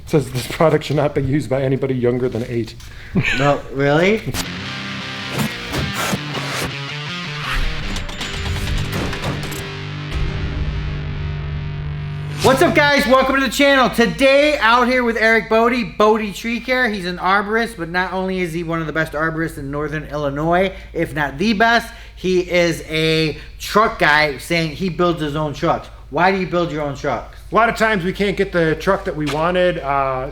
It says this product should not be used by anybody younger than 8. No, really? What's up, guys? Welcome to the channel. Today, out here with Eric Bode, Bode Tree Care. He's an arborist, but not only is he one of the best arborists in Northern Illinois, if not the best, he is a truck guy, saying he builds his own trucks. Why do you build your own trucks? A lot of times we can't get the truck that we wanted.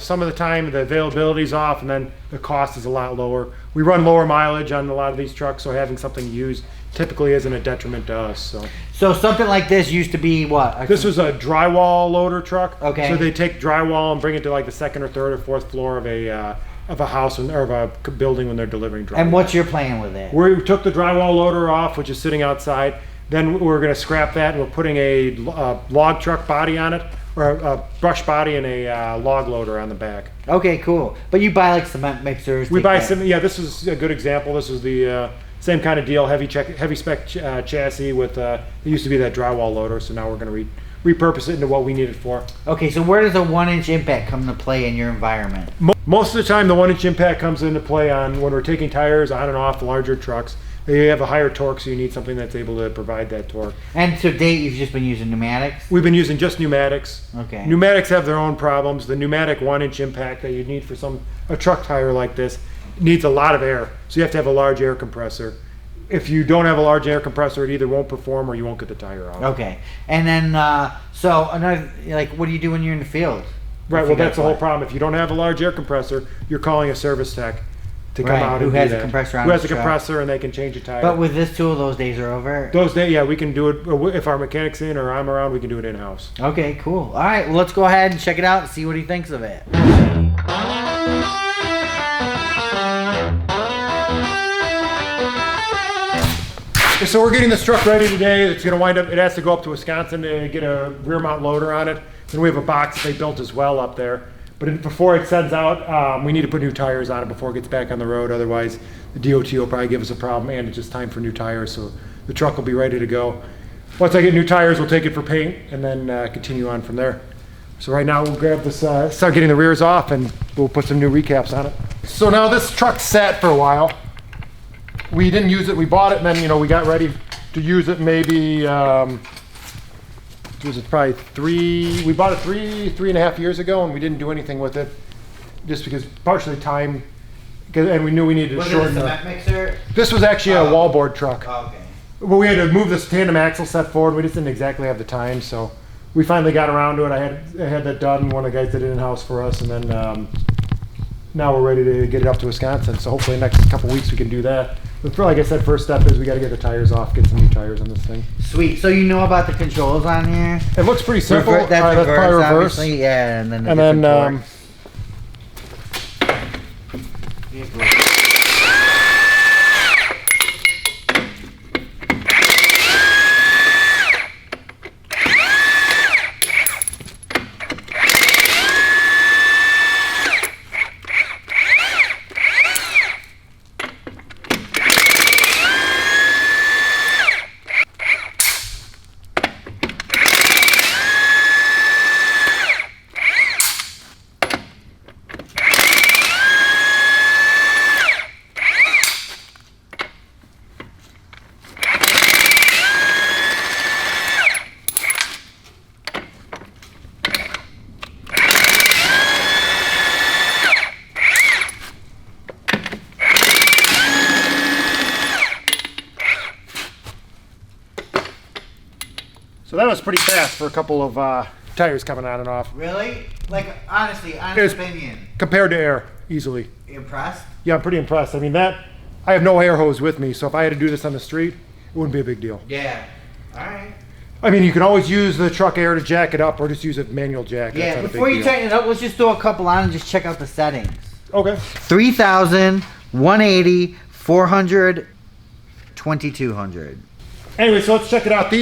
Some of the time the availability's off, and then the cost is a lot lower. We run lower mileage on a lot of these trucks, so having something used typically isn't a detriment to us. So something like this used to be what? This was a drywall loader truck. Okay. So they take drywall and bring it to like the second or third or fourth floor of a house or of a building when they're delivering drywall. And what's your plan with it? We took the drywall loader off, which is sitting outside. Then we're going to scrap that, and we're putting a log truck body on it, or a brush body and a log loader on the back. Okay, cool. But you buy like cement mixers? We buy some. Yeah, this is a good example. This is the same kind of deal, heavy spec chassis with. It used to be that drywall loader, so now we're going to repurpose it into what we need it for. Okay, so where does a 1-inch impact come into play in your environment? Most of the time, the 1-inch impact comes into play on when we're taking tires on and off larger trucks. They have a higher torque, so you need something that's able to provide that torque. And to date, you've just been using pneumatics? We've been using just pneumatics. Okay. Pneumatics have their own problems. The pneumatic 1-inch impact that you need for a truck tire like this needs a lot of air. So you have to have a large air compressor. If you don't have a large air compressor, it either won't perform or you won't get the tire out. Okay. And then, so another, like, what do you do when you're in the field? Right, well, that's the whole problem. If you don't have a large air compressor, you're calling a service tech to come out and who has a compressor on who has his a truck. compressor, and they can change a tire. But with this tool, those days are over? Those days, yeah, we can do it. If our mechanic's in or I'm around, we can do it in-house. Okay, cool. All right, well, let's go ahead and check it out and see what he thinks of it. So we're getting this truck ready today. It's going to wind up, it has to go up to Wisconsin to get a rear mount loader on it. Then we have a box that they built as well up there. But before it sends out, we need to put new tires on it before it gets back on the road. Otherwise, the DOT will probably give us a problem, and it's just time for new tires. So the truck will be ready to go. Once I get new tires, we'll take it for paint and then continue on from there. So right now we'll grab this, start getting the rears off, and we'll put some new recaps on it. So now this truck sat for a while. We didn't use it. We bought it, and then we got ready to use it. Maybe was it probably we bought it three and a half years ago, and we didn't do anything with it, just because partially time, and we knew we needed to shorten. Was it a cement mixer? This was actually a wallboard truck. Oh, okay. Well, we had to move this tandem axle set forward. We just didn't exactly have the time, so we finally got around to it. I had that done. One of the guys did it in-house for us, and then now we're ready to get it up to Wisconsin. So hopefully, the next couple weeks we can do that. But like I said, first step is we got to get the tires off, get some new tires on this thing. Sweet. So you know about the controls on here? It looks pretty simple. That's reverse, probably reverse. obviously. Yeah, and then So that was pretty fast for a couple of tires coming on and off. Really? Like, honestly, honest opinion. Compared to air, easily. Impressed? Yeah, I'm pretty impressed. I mean, I have no air hose with me, so if I had to do this on the street, it wouldn't be a big deal. Yeah. All right. I mean, you can always use the truck air to jack it up, or just use a manual jack. Yeah, before you tighten it up, let's just throw a couple on and just check out the settings. Okay. 3,000, 180, 400, 2,200. Anyway, so let's check it out.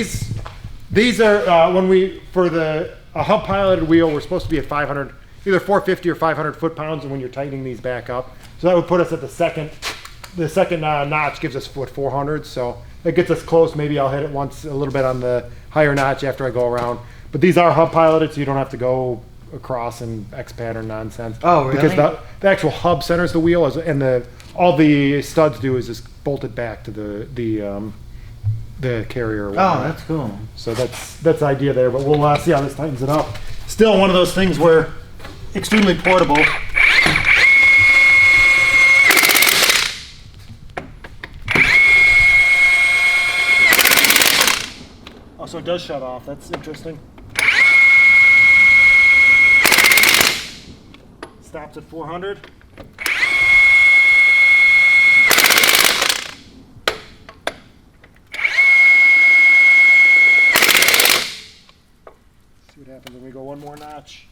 These are for a hub piloted wheel, we're supposed to be at 500, either 450 or 500 foot-pounds, and when you're tightening these back up. So that would put us at the second notch gives us 400, so that gets us close. Maybe I'll hit it once a little bit on the higher notch after I go around. But these are hub piloted, so you don't have to go cross and X pattern nonsense. Oh, really? Because the actual hub centers the wheel, and all the studs do is just bolt it back to the carrier. Or whatnot. Oh, that's cool. So that's the idea there. But we'll see how this tightens it up. Still one of those things where extremely portable. Oh, so it does shut off. That's interesting. Stops at 400. See what happens when we go one more notch.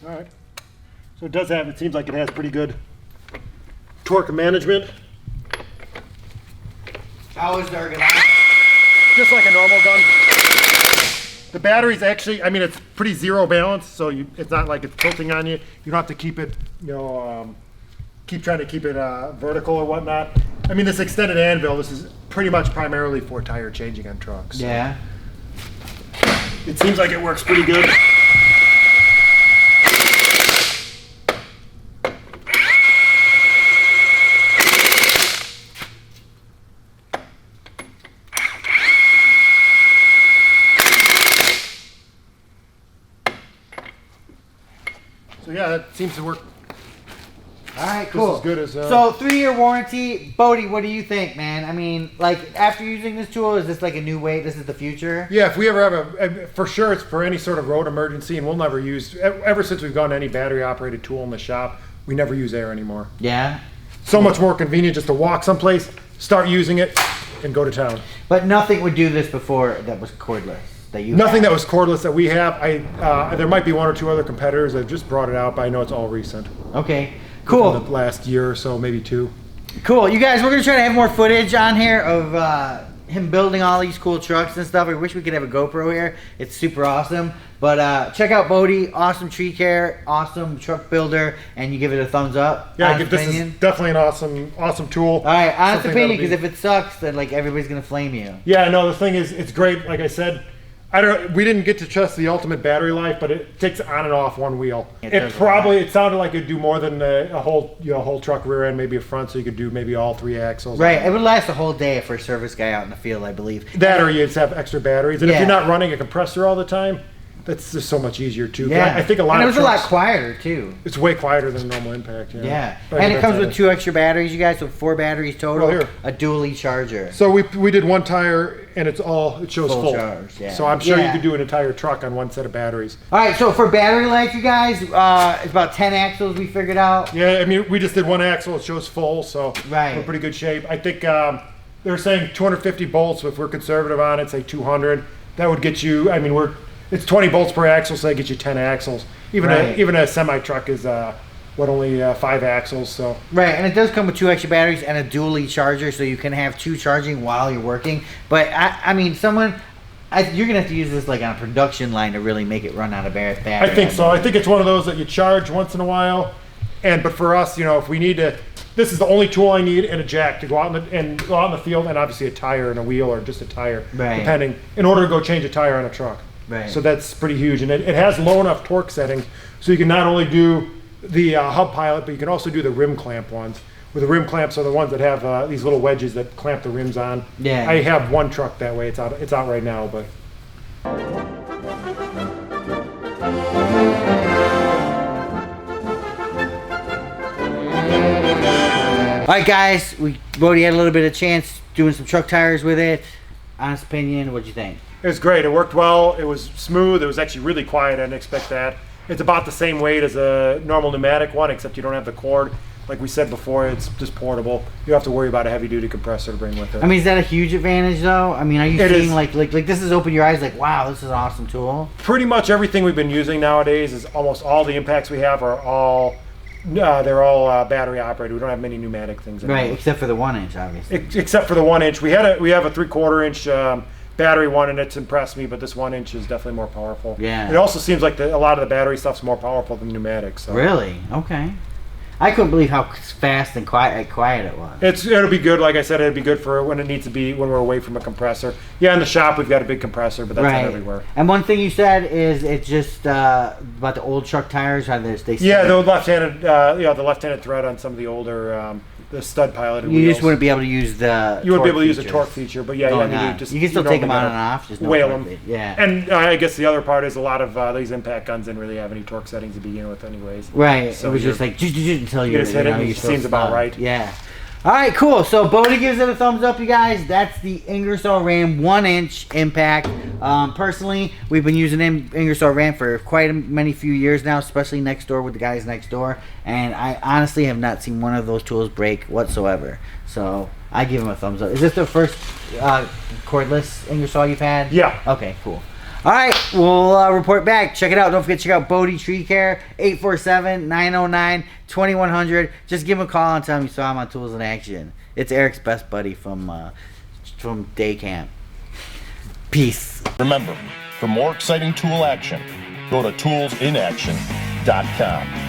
All right. So it does have, it seems like it has pretty good torque management. How is the ergonomics? Just like a normal gun. The battery's actually, I mean, it's pretty zero balance, so it's not like it's tilting on you. You don't have to keep it, keep trying to keep it vertical or whatnot. I mean, this extended Anvil, this is pretty much primarily for tire changing on trucks. Yeah. It seems like it works pretty good. So yeah, that seems to work. All right, cool. Just as good as. So 3-year warranty, Bode. What do you think, man? I mean, like after using this tool, is this like a new way? This is the future. Yeah, if we ever have for sure, it's for any sort of road emergency, and we'll never use. Ever since we've gone to any battery operated tool in the shop, we never use air anymore. Yeah. So much more convenient just to walk someplace, start using it, and go to town. But nothing would do this before that was cordless. Nothing that was cordless that we have. There might be one or two other competitors that just brought it out, but I know it's all recent. Okay, cool. Within the last year or so, maybe 2. Cool. You guys, we're going to try to have more footage on here of him building all these cool trucks and stuff. I wish we could have a GoPro here. It's super awesome. But check out Bode. Awesome tree care, awesome truck builder, and you give it a thumbs up. Yeah, this is definitely an awesome tool. All right, honest opinion, because if it sucks, then like everybody's going to flame you. Yeah, no, the thing is, it's great. Like I said, we didn't get to test the ultimate battery life, but it takes on and off one wheel. It sounded like it'd do more than a whole truck rear end, maybe a front, so you could do maybe all 3 axles. Right, it would last a whole day for a service guy out in the field, I believe. That or you just have extra batteries, and if you're not running a compressor all the time, that's just so much easier too. Yeah, I think a lot. And it of was trucks, a lot quieter too. It's way quieter than a normal impact. Yeah, and it comes with 2 extra batteries, you guys. So 4 batteries total. Here. A dually charger. So we did 1 tire, and it shows full. Charge, yeah. So I'm sure you could do an entire truck on 1 set of batteries. All right, so for battery life, you guys, it's about 10 axles we figured out. Yeah, I mean we just did 1 axle. It shows full, so we're in pretty good shape. I think they're saying 250 bolts. If we're conservative on it, say 200. That would get you. I mean it's 20 bolts per axle, so that gets you 10 axles. Even a semi truck is only 5 axles. So right, and it does come with 2 extra batteries and a dually charger, so you can have 2 charging while you're working. But I mean, you're gonna have to use this like on a production line to really make it run out of battery. I think so. I think it's one of those that you charge once in a while, but for us, if we need to. This is the only tool I need and a jack to go out in the field, and obviously a tire and a wheel or just a tire, depending, in order to go change a tire on a truck. Right. So that's pretty huge, and it has low enough torque settings, so you can not only do the hub pilot, but you can also do the rim clamp ones. Where the rim clamps are the ones that have these little wedges that clamp the rims on. Yeah. I have 1 truck that way. It's out right now, but. All right, guys, Bode had a little bit of chance doing some truck tires with it. Honest opinion, what'd you think? It was great. It worked well. It was smooth. It was actually really quiet. I didn't expect that. It's about the same weight as a normal pneumatic one, except you don't have the cord. Like we said before, it's just portable. You don't have to worry about a heavy-duty compressor to bring with it. I mean, is that a huge advantage, though? I mean, are you seeing like this has opened your eyes like, wow, this is an awesome tool? Pretty much everything we've been using nowadays is almost all the impacts we have are all they're all battery operated. We don't have many pneumatic things anymore. Right, except for the 1-inch, obviously. Except for the 1-inch. We have a 3/4 inch battery one, and it's impressed me, but this 1-inch is definitely more powerful. Yeah. It also seems like a lot of the battery stuff's more powerful than pneumatics. So. Really? Okay. I couldn't believe how fast and quiet it was. It'll be good. Like I said, it'll be good for when it needs to be when we're away from a compressor. Yeah, in the shop we've got a big compressor, but that's not everywhere. And one thing you said is it's just about the old truck tires. How they yeah, the left-handed, the left-handed thread on some of the older the stud piloted wheels. You just wouldn't be able to use the. You wouldn't be able to use the torque feature, but yeah, you can still take them on and off. Just no whale them. Yeah. And I guess the other part is a lot of these impact guns didn't really have any torque settings to begin with, anyways. Right. So it was just like until you just hit it, and it seems about right. Yeah. All right, cool. So Bode gives it a thumbs up, you guys. That's the Ingersoll Ram 1-inch impact. Personally, we've been using Ingersoll Ram for quite many few years now, especially next door with the guys next door. And I honestly have not seen one of those tools break whatsoever. So I give them a thumbs up. Is this the first cordless Ingersoll you've had? Yeah. Okay, cool. All right, we'll report back. Check it out. Don't forget to check out Bode Tree Care, 847-909-2100. Just give him a call and tell him you saw him on Tools in Action. It's Eric's best buddy from day camp. Peace. Remember, for more exciting tool action, go to toolsinaction.com.